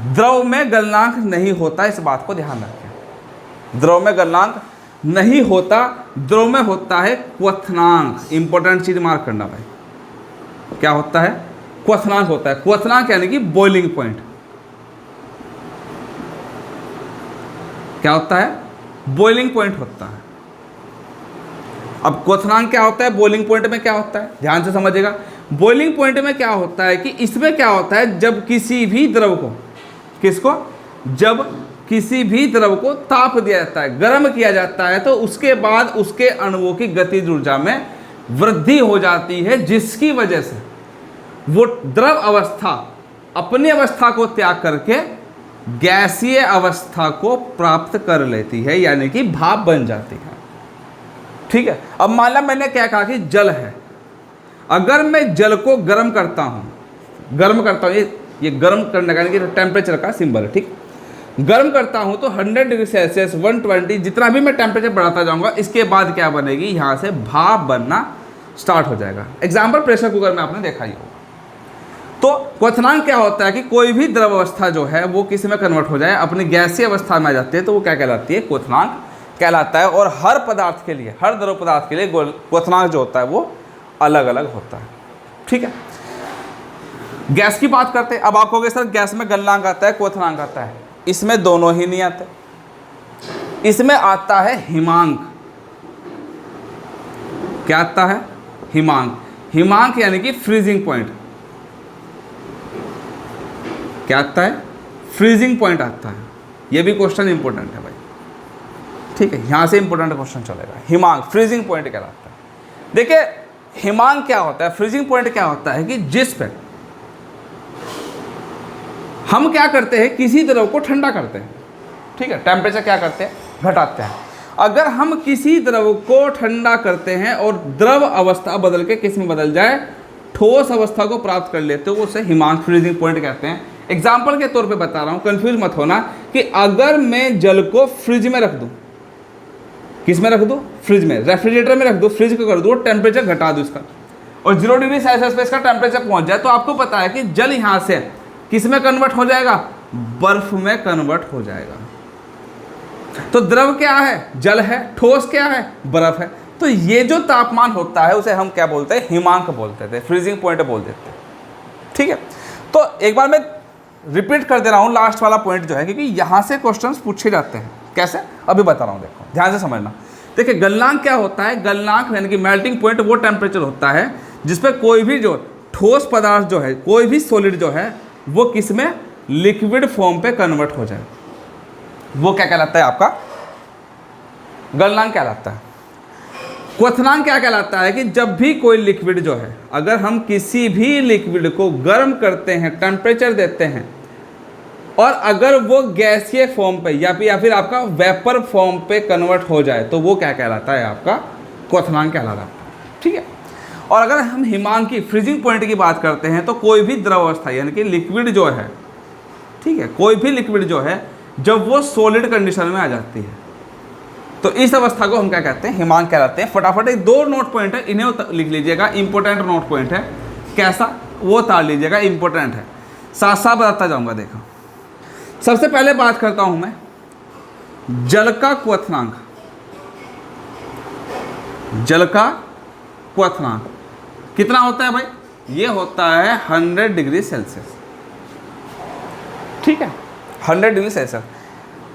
द्रव में गलनांक नहीं होता, इस बात को ध्यान रखें। द्रव में गलनांक नहीं होता, द्रव में होता है क्वथनांक। इंपॉर्टेंट चीज मार्क करना भाई, क्या होता है, क्वथनांक होता है। क्वथनांक यानी कि बॉइलिंग पॉइंट। क्या होता है, बॉइलिंग पॉइंट होता है। अब क्वथनांक क्या होता है, बॉइलिंग पॉइंट में क्या होता है, ध्यान से समझिएगा। बॉइलिंग पॉइंट में क्या होता है कि इसमें क्या होता है, जब किसी भी द्रव को, किसको, जब किसी भी द्रव को ताप दिया जाता है, गर्म किया जाता है, तो उसके बाद उसके अणुओं की गतिज ऊर्जा में वृद्धि हो जाती है, जिसकी वजह से वो द्रव अवस्था अपनी अवस्था को त्याग करके गैसीय अवस्था को प्राप्त कर लेती है, यानी कि भाप बन जाती है, ठीक है। अब मान ला मैंने क्या कहा कि जल है, अगर मैं जल को गर्म करता हूँ, ये गर्म करने का टेम्परेचर का सिंबल है, ठीक। गर्म करता हूँ तो 100 डिग्री सेल्सियस, 120, जितना भी मैं टेम्परेचर बढ़ाता जाऊँगा, इसके बाद क्या बनेगी, यहाँ से भाप बनना स्टार्ट हो जाएगा। एग्जाम्पल प्रेशर कुकर में आपने देखा ही होगा। तो क्वथनांक क्या होता है कि कोई भी द्रव अवस्था जो है वो किस में कन्वर्ट हो जाए, अपनी गैसीय अवस्था में आ जाती है, तो वो क्या कहलाती है, क्वथनांक कहलाता है। और हर पदार्थ के लिए, हर द्रव पदार्थ के लिए क्वथनांक जो होता है वो अलग अलग होता है, ठीक है। गैस की बात करते हैं। अब आप कहोगे सर गैस में गलनांक आता है, क्वथनांक आता है, इसमें दोनों ही नहीं आते। इसमें आता है हिमांक। क्या आता है? हिमांक। हिमांक यानी कि फ्रीजिंग पॉइंट। क्या आता है? फ्रीजिंग पॉइंट आता है। ये भी क्वेश्चन इंपॉर्टेंट है भाई, ठीक है, यहां से इंपॉर्टेंट क्वेश्चन चलेगा। हिमांक फ्रीजिंग पॉइंट कहलाता है। देखिए हिमांक क्या होता है, फ्रीजिंग पॉइंट क्या होता है कि जिस पे हम क्या करते हैं, किसी द्रव को ठंडा करते हैं, ठीक है, टेम्परेचर क्या करते हैं, घटाते हैं। अगर हम किसी द्रव को ठंडा करते हैं और द्रव अवस्था बदल के किस में बदल जाए, ठोस अवस्था को प्राप्त कर लेते हो, उसे हिमांक फ्रीजिंग पॉइंट कहते हैं। एग्जाम्पल के तौर पे बता रहा हूं, कंफ्यूज मत होना, कि अगर मैं जल को फ्रिज में रख दूं, किस में रख दूं, फ्रिज में, रेफ्रिजरेटर में रख दूं, फ्रिज को कर दूं, टेम्परेचर घटा दूं इसका, और 0 डिग्री सेल्सियस पे इसका टेम्परेचर पहुंच जाए, तो आपको पता है कि जल यहां से किस में कन्वर्ट हो जाएगा, बर्फ में कन्वर्ट हो जाएगा। तो द्रव क्या है, जल है, ठोस क्या है, बर्फ है। तो ये जो तापमान होता है उसे हम क्या बोलते हैं, हिमांक बोलते थे, फ्रीजिंग पॉइंट बोल देते हैं, ठीक है। तो एक बार मैं रिपीट कर दे रहा हूं लास्ट वाला पॉइंट जो है, क्योंकि यहां से क्वेश्चंस पूछे जाते हैं। कैसे, अभी बता रहा हूं, देखो ध्यान से समझना। देखिए गलनांक क्या होता है, गलनांक यानी कि मेल्टिंग पॉइंट वो टेम्परेचर होता है जिसपे कोई भी जो ठोस पदार्थ जो है, कोई भी सॉलिड जो है, वो किस में, लिक्विड फॉर्म पे कन्वर्ट हो जाए, वो क्या कहलाता है आपका, गलनांक कहलाता है। क्वथनांक क्या कहलाता है कि जब भी कोई लिक्विड जो है, अगर हम किसी भी लिक्विड को गर्म करते हैं, टेम्परेचर देते हैं, और अगर वो गैसीय फॉर्म पे या फिर आपका वेपर फॉर्म पे कन्वर्ट हो जाए, तो वो क्या कहलाता है, आपका क्वथनांक कहलाता है, ठीक है। और अगर हम हिमांक की फ्रीजिंग पॉइंट की बात करते हैं, तो कोई भी द्रव अवस्था यानी कि लिक्विड जो है, ठीक है, कोई भी लिक्विड जो है, जब वो सॉलिड कंडीशन में आ जाती है, तो इस अवस्था को हम क्या कहते हैं, हिमांक कहलाते हैं। फटाफट एक 2 नोट पॉइंट है, इन्हें लिख लीजिएगा, इंपॉर्टेंट नोट पॉइंट है, कैसा वो तार लीजिएगा, इंपॉर्टेंट है, साथ साथ बताता जाऊंगा। देखो सबसे पहले बात करता हूं मैं जल का क्वथनांक। जल का क्वथनांक कितना होता है भाई, ये होता है 100 डिग्री सेल्सियस, ठीक है, 100 डिग्री सेल्सियस।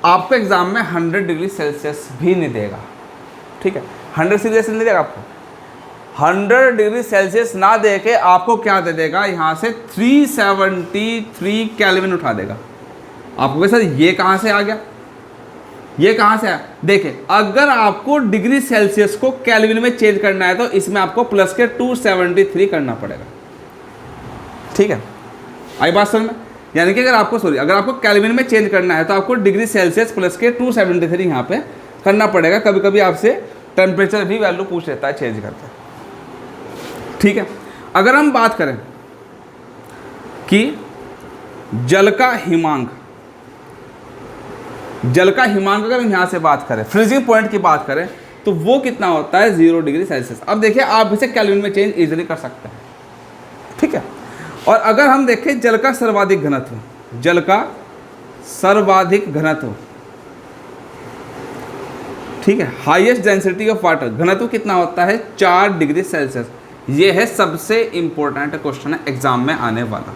आपको एग्जाम में 100 डिग्री सेल्सियस भी नहीं देगा, ठीक है, 100 सेल्सियस नहीं देगा आपको, 100 डिग्री सेल्सियस ना दे के आपको क्या दे देगा, यहाँ से 373 केल्विन उठा देगा। आपको सर ये कहाँ से आ गया, ये कहाँ से आया, देखिए अगर आपको डिग्री सेल्सियस को केल्विन में चेंज करना है, तो इसमें आपको प्लस के 273 करना पड़ेगा, ठीक है, आई बात समझ में। यानी कि अगर आपको केल्विन में चेंज करना है, तो आपको डिग्री सेल्सियस प्लस के 273 यहाँ पे करना पड़ेगा। कभी कभी आपसे टेम्परेचर भी वैल्यू पूछ लेता है, चेंज करता है, ठीक है। अगर हम बात करें कि जल का हिमांक, अगर हम यहाँ से बात करें, फ्रीजिंग पॉइंट की बात करें, तो वो कितना होता है, 0 डिग्री सेल्सियस। अब देखिए आप इसे केल्विन में चेंज इजीली कर सकते हैं, ठीक है। और अगर हम देखें जल का सर्वाधिक घनत्व, ठीक है, हाईएस्ट डेंसिटी ऑफ वाटर, घनत्व कितना होता है, 4 डिग्री सेल्सियस। ये है सबसे इंपॉर्टेंट क्वेश्चन है एग्जाम में आने वाला,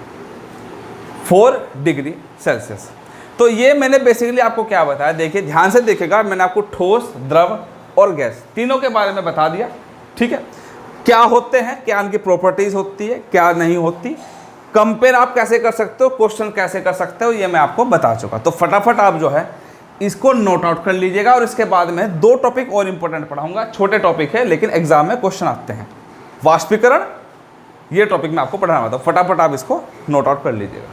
4 डिग्री सेल्सियस। तो ये मैंने बेसिकली आपको क्या बताया, देखिए ध्यान से देखिएगा, मैंने आपको ठोस, द्रव और गैस तीनों के बारे में बता दिया, ठीक है, क्या होते हैं, क्या इनकी प्रॉपर्टीज होती है, क्या नहीं होती, कंपेयर आप कैसे कर सकते हो, क्वेश्चन कैसे कर सकते हो, ये मैं आपको बता चुका। तो फटाफट आप जो है इसको नोट आउट कर लीजिएगा, और इसके बाद में 2 टॉपिक और इंपॉर्टेंट पढ़ाऊंगा, छोटे टॉपिक है लेकिन एग्जाम में क्वेश्चन आते हैं। वाष्पीकरण, ये टॉपिक मैं आपको पढ़ाना था, फटाफट आप इसको नोट आउट कर लीजिएगा।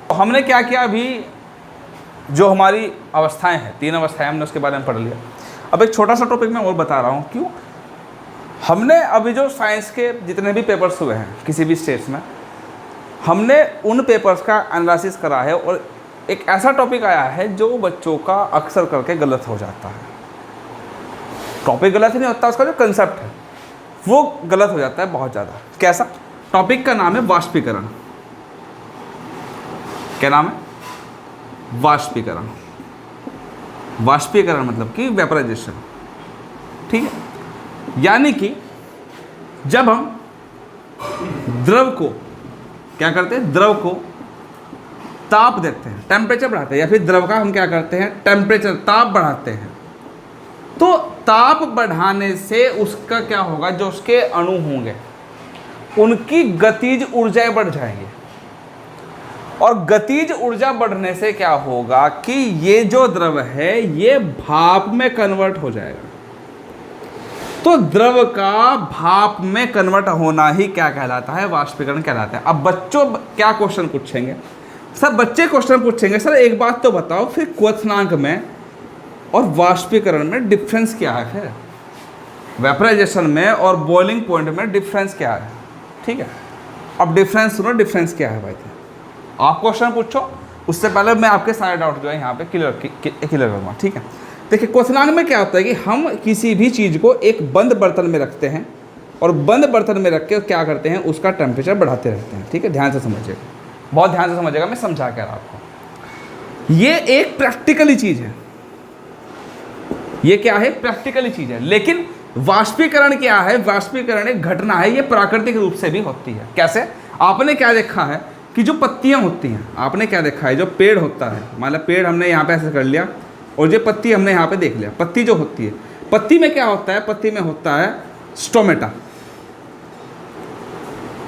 तो हमने क्या किया, अभी जो हमारी अवस्थाएं हैं, 3 अवस्थाएं हमने उसके बारे में पढ़ लिया। अब एक छोटा सा टॉपिक मैं और बता रहा हूँ, क्यों, हमने अभी जो साइंस के जितने भी पेपर्स हुए हैं किसी भी स्टेट्स में, हमने उन पेपर्स का एनालिसिस करा है, और एक ऐसा टॉपिक आया है जो बच्चों का अक्सर करके गलत हो जाता है। टॉपिक गलत नहीं होता, उसका जो कंसेप्ट है वो गलत हो जाता है बहुत ज़्यादा। कैसा, टॉपिक का नाम है वाष्पीकरण। क्या नाम है, वाष्पीकरण। वाष्पीकरण मतलब कि वेपराइजेशन, ठीक है। यानी कि जब हम द्रव को क्या करते हैं, द्रव को ताप देते हैं, टेम्परेचर बढ़ाते हैं, या फिर द्रव का हम क्या करते हैं, टेम्परेचर, ताप बढ़ाते हैं, तो ताप बढ़ाने से उसका क्या होगा, जो उसके अणु होंगे उनकी गतिज ऊर्जाएं बढ़ जाएंगी, और गतिज ऊर्जा बढ़ने से क्या होगा कि ये जो द्रव है ये भाप में कन्वर्ट हो जाएगा। तो द्रव का भाप में कन्वर्ट होना ही क्या कहलाता है, वाष्पीकरण कहलाता है। अब बच्चों क्या क्वेश्चन पूछेंगे, सर बच्चे क्वेश्चन पूछेंगे, सर एक बात तो बताओ फिर क्वथनांक में और वाष्पीकरण में डिफरेंस क्या है, फिर वेपराइजेशन में और बॉइलिंग पॉइंट में डिफरेंस क्या है। ठीक है, अब डिफरेंस सुनो, डिफरेंस क्या है भाई, आप क्वेश्चन पूछो, उससे पहले मैं आपके सारे डाउट जो है यहाँ पे क्लियर करूँगा। ठीक है, देखिए क्वथनांक में क्या होता है कि हम किसी भी चीज़ को एक बंद बर्तन में रखते हैं और बंद बर्तन में रख के क्या करते हैं, उसका टेम्परेचर बढ़ाते रहते हैं। ठीक है, ध्यान से समझिएगा, बहुत ध्यान से समझिएगा, मैं समझा कर आपको। ये एक प्रैक्टिकली चीज़ है, ये क्या है, प्रैक्टिकली चीज़ है। लेकिन वाष्पीकरण क्या है, वाष्पीकरण एक घटना है, ये प्राकृतिक रूप से भी होती है। कैसे, आपने क्या देखा है कि जो पत्तियां होती हैं, आपने क्या देखा है, जो पेड़ होता है, मान लो पेड़ हमने यहाँ पे ऐसे कर लिया और ये पत्ती हमने यहाँ पे देख लिया, पत्ती जो होती है, पत्ती में क्या होता है, पत्ती में होता है स्टोमेटा,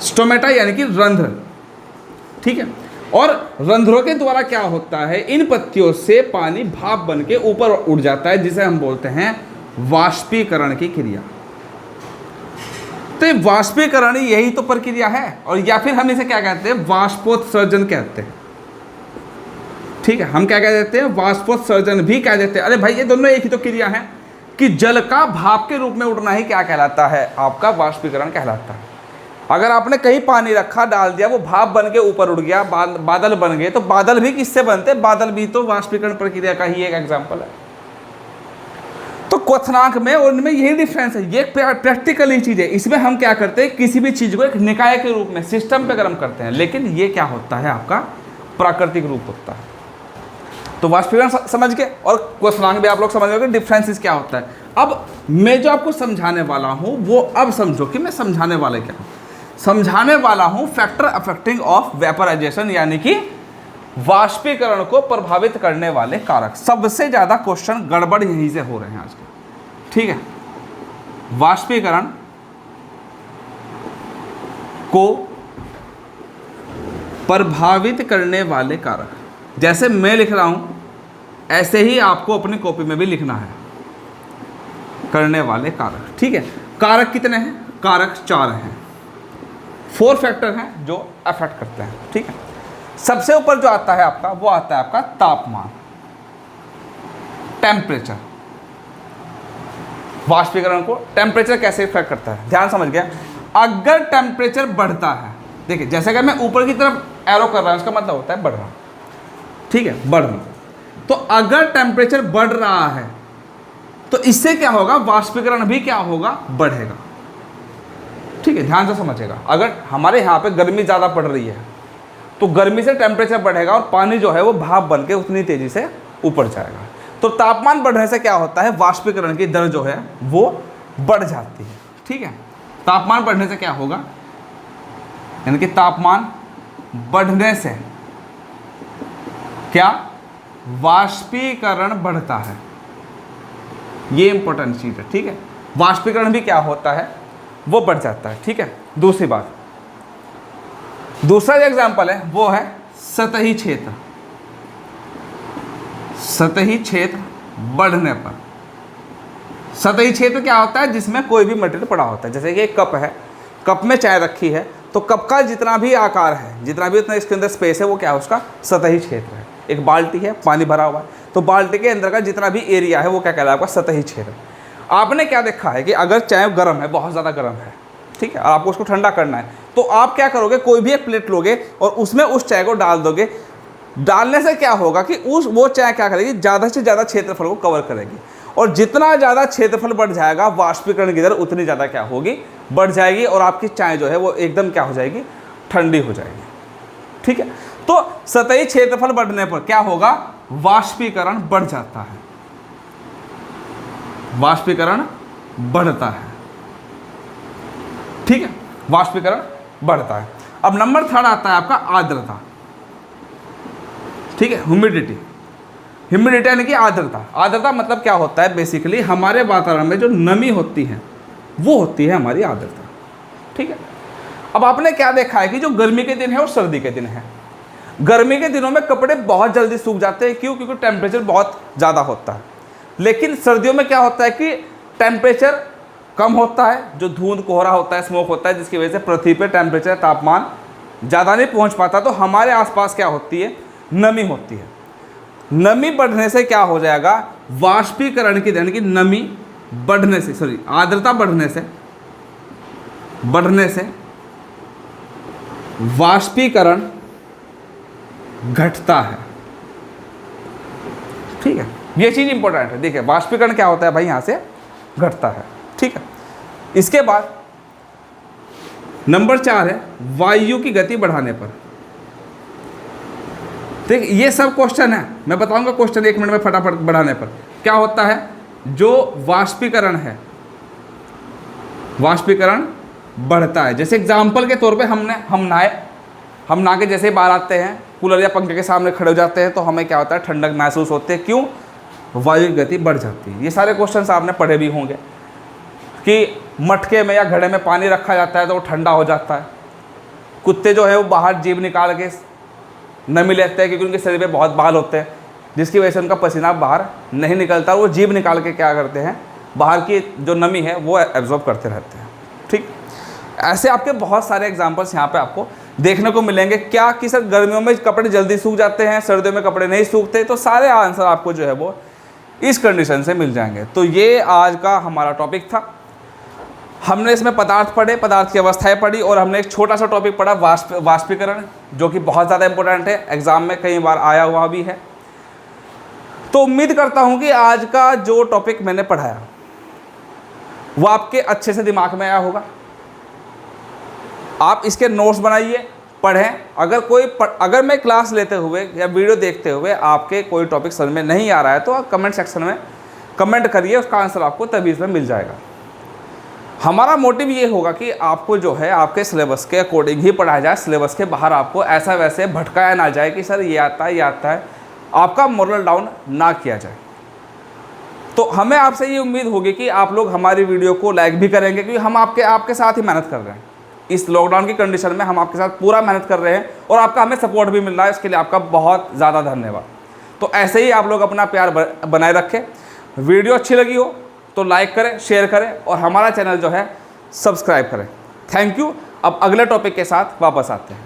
स्टोमेटा यानी कि रंध्र। ठीक है, और रंध्रों के द्वारा क्या होता है, इन पत्तियों से पानी भाप बन के ऊपर उड़ जाता है, जिसे हम बोलते हैं वाष्पीकरण की क्रिया। तो वाष्पीकरण यही तो प्रक्रिया है, और या फिर हम इसे क्या कहते हैं, वाष्पोत्सर्जन कहते हैं। ठीक है, हम क्या कह देते हैं, वाष्पोत्सर्जन भी कह देते हैं। अरे भाई ये दोनों एक ही तो क्रिया है कि जल का भाप के रूप में उड़ना ही क्या कहलाता है, आपका वाष्पीकरण कहलाता है। अगर आपने कहीं पानी रखा, डाल दिया, वो भाप बन के ऊपर उड़ गया, बादल बन गए, तो बादल भी किससे बनते, बादल भी तो वाष्पीकरण प्रक्रिया का ही एक एग्जाम्पल है। तो क्वथनांक में और इनमें यही डिफरेंस है, ये प्रैक्टिकल ही चीज़ है। इसमें हम क्या करते हैं, किसी भी चीज़ को एक निकाय के रूप में सिस्टम पे गर्म करते हैं, लेकिन ये क्या होता है, आपका प्राकृतिक रूप होता है। तो वाष्पीकरण समझ के, और क्वथनांक भी आप लोग समझ गए डिफरेंसेस क्या होता है। अब मैं जो आपको समझाने वाला हूँ वो अब समझो कि मैं समझाने वाला क्या हूँ। समझाने वाला हूँ फैक्टर अफेक्टिंग ऑफ वेपराइजेशन, यानी कि वाष्पीकरण को प्रभावित करने वाले कारक। सबसे ज़्यादा क्वेश्चन गड़बड़ यहीं से हो रहे हैं आज के। ठीक है, वाष्पीकरण को प्रभावित करने वाले कारक, जैसे मैं लिख रहा हूं ऐसे ही आपको अपनी कॉपी में भी लिखना है, करने वाले कारक। ठीक है, कारक कितने हैं, कारक 4 हैं, 4 फैक्टर हैं जो अफेक्ट करते हैं। ठीक है, सबसे ऊपर जो आता है आपका, वो आता है आपका तापमान, टेम्परेचर। वाष्पीकरण को टेम्परेचर कैसे इफेक्ट करता है, ध्यान समझ गया। अगर टेम्परेचर बढ़ता है, देखिए जैसे कि मैं ऊपर की तरफ एरो कर रहा हूं, इसका मतलब होता है बढ़ रहा। ठीक है, बढ़ रहा। तो अगर टेम्परेचर बढ़ रहा है तो इससे क्या होगा, वाष्पीकरण भी क्या होगा, बढ़ेगा। ठीक है, ध्यान से समझिएगा। अगर हमारे यहाँ पे गर्मी ज़्यादा पड़ रही है तो गर्मी से टेम्परेचर बढ़ेगा और पानी जो है वो भाप बन के उतनी तेज़ी से ऊपर जाएगा। तो तापमान बढ़ने से क्या होता है, वाष्पीकरण की दर जो है वो बढ़ जाती है। ठीक है, तापमान बढ़ने से क्या होगा, यानी कि तापमान बढ़ने से क्या, वाष्पीकरण बढ़ता है। ये इंपॉर्टेंट चीज़ है। ठीक है, वाष्पीकरण भी क्या होता है, वो बढ़ जाता है। ठीक है, दूसरी बात, दूसरा जो एग्जाम्पल है वो है सतही क्षेत्र। सतही क्षेत्र बढ़ने पर, सतही क्षेत्र क्या होता है, जिसमें कोई भी मटेरियल पड़ा होता है। जैसे कि एक कप है, कप में चाय रखी है, तो कप का जितना भी आकार है, जितना भी उतना इसके अंदर स्पेस है, वो क्या है, उसका सतही क्षेत्र है। एक बाल्टी है, पानी भरा हुआ है, तो बाल्टी के अंदर का जितना भी एरिया है वो क्या कहलाता है, आपका सतही क्षेत्र। आपने क्या देखा है कि अगर चाय गर्म है, बहुत ज़्यादा गर्म है, ठीक है, और आपको उसको ठंडा करना है, तो आप क्या करोगे, कोई भी एक प्लेट लोगे और उसमें उस चाय को डाल दोगे। डालने से क्या होगा कि वो चाय क्या करेगी, ज़्यादा से ज़्यादा क्षेत्रफल को कवर करेगी, और जितना ज़्यादा क्षेत्रफल बढ़ जाएगा, वाष्पीकरण की दर उतनी ज़्यादा क्या होगी, बढ़ जाएगी, और आपकी चाय जो है वो एकदम क्या हो जाएगी, ठंडी हो जाएगी। ठीक है, तो सतही क्षेत्रफल बढ़ने पर क्या होगा, वाष्पीकरण बढ़ जाता है, वाष्पीकरण बढ़ता है। ठीक है, वाष्पीकरण बढ़ता है। अब नंबर 3 आता है आपका आर्द्रता। ठीक है, ह्यूमिडिटी। ह्यूमिडिटी यानी कि आर्द्रता। आर्द्रता मतलब क्या होता है, बेसिकली हमारे वातावरण में जो नमी होती है वो होती है हमारी आर्द्रता। ठीक है। अब आपने क्या देखा है कि जो गर्मी के दिन है और सर्दी के दिन है, गर्मी के दिनों में कपड़े बहुत जल्दी सूख जाते हैं। क्यों? क्योंकि टेम्परेचर बहुत ज़्यादा होता है। लेकिन सर्दियों में क्या होता है कि टेम्परेचर कम होता है, जो धुंध कोहरा होता है, स्मोक होता है, जिसकी वजह से पृथ्वी पे टेम्परेचर तापमान ज़्यादा नहीं पहुंच पाता। तो हमारे आसपास क्या होती है, नमी होती है। नमी बढ़ने से क्या हो जाएगा, वाष्पीकरण की, यानी कि नमी बढ़ने से, सॉरी आर्द्रता बढ़ने से वाष्पीकरण घटता है। ठीक है, ये चीज़ इंपॉर्टेंट है। देखिए वाष्पीकरण क्या होता है भाई, यहां से घटता है। ठीक है। इसके बाद नंबर 4 है वायु की गति बढ़ाने पर। ठीक, ये सब क्वेश्चन है, मैं बताऊंगा क्वेश्चन 1 मिनट में फटाफट। बढ़ाने पर क्या होता है, जो वाष्पीकरण है, वाष्पीकरण बढ़ता है। जैसे एग्जाम्पल के तौर पे हम नहा के जैसे बाहर आते हैं, कूलर या पंखे के सामने खड़े हो जाते हैं, तो हमें क्या होता है, ठंडक महसूस होती है। क्यों? वायु की गति बढ़ जाती है। ये सारे क्वेश्चन आपने पढ़े भी होंगे कि मटके में या घड़े में पानी रखा जाता है तो वो ठंडा हो जाता है। कुत्ते जो है वो बाहर जीभ निकाल के नमी लेते हैं, क्योंकि उनके शरीर में बहुत बाल होते हैं, जिसकी वजह से उनका पसीना बाहर नहीं निकलता। वो जीभ निकाल के क्या करते हैं, बाहर की जो नमी है वो एब्जॉर्ब करते रहते हैं। ठीक, ऐसे आपके बहुत सारे एग्जाम्पल्स यहाँ पे आपको देखने को मिलेंगे। क्या कि सर गर्मियों में कपड़े जल्दी सूख जाते हैं, सर्दियों में कपड़े नहीं सूखते, तो सारे आंसर आपको जो है वो इस कंडीशन से मिल जाएंगे। तो ये आज का हमारा टॉपिक था। हमने इसमें पदार्थ पढ़े, पदार्थ की अवस्थाएं पढ़ी, और हमने एक छोटा सा टॉपिक पढ़ा वाष्पीकरण, जो कि बहुत ज़्यादा इंपॉर्टेंट है, एग्जाम में कई बार आया हुआ भी है। तो उम्मीद करता हूँ कि आज का जो टॉपिक मैंने पढ़ाया वो आपके अच्छे से दिमाग में आया होगा। आप इसके नोट्स बनाइए, पढ़ें। अगर मैं क्लास लेते हुए या वीडियो देखते हुए आपके कोई टॉपिक समझ में नहीं आ रहा है, तो आप कमेंट सेक्शन में कमेंट करिए, उसका आंसर आपको तभी इसमें मिल जाएगा। हमारा मोटिव ये होगा कि आपको जो है आपके सिलेबस के अकॉर्डिंग ही पढ़ाया जाए, सिलेबस के बाहर आपको ऐसा वैसे भटकाया ना जाए कि सर ये आता है, आपका मोरल डाउन ना किया जाए। तो हमें आपसे ये उम्मीद होगी कि आप लोग हमारी वीडियो को लाइक भी करेंगे, क्योंकि हम आपके साथ ही मेहनत कर रहे हैं। इस लॉकडाउन की कंडीशन में हम आपके साथ पूरा मेहनत कर रहे हैं, और आपका हमें सपोर्ट भी मिल रहा है, इसके लिए आपका बहुत ज़्यादा धन्यवाद। तो ऐसे ही आप लोग अपना प्यार बनाए रखें। वीडियो अच्छी लगी हो तो लाइक करें, शेयर करें, और हमारा चैनल जो है सब्सक्राइब करें। Thank you. अब अगले टॉपिक के साथ वापस आते हैं।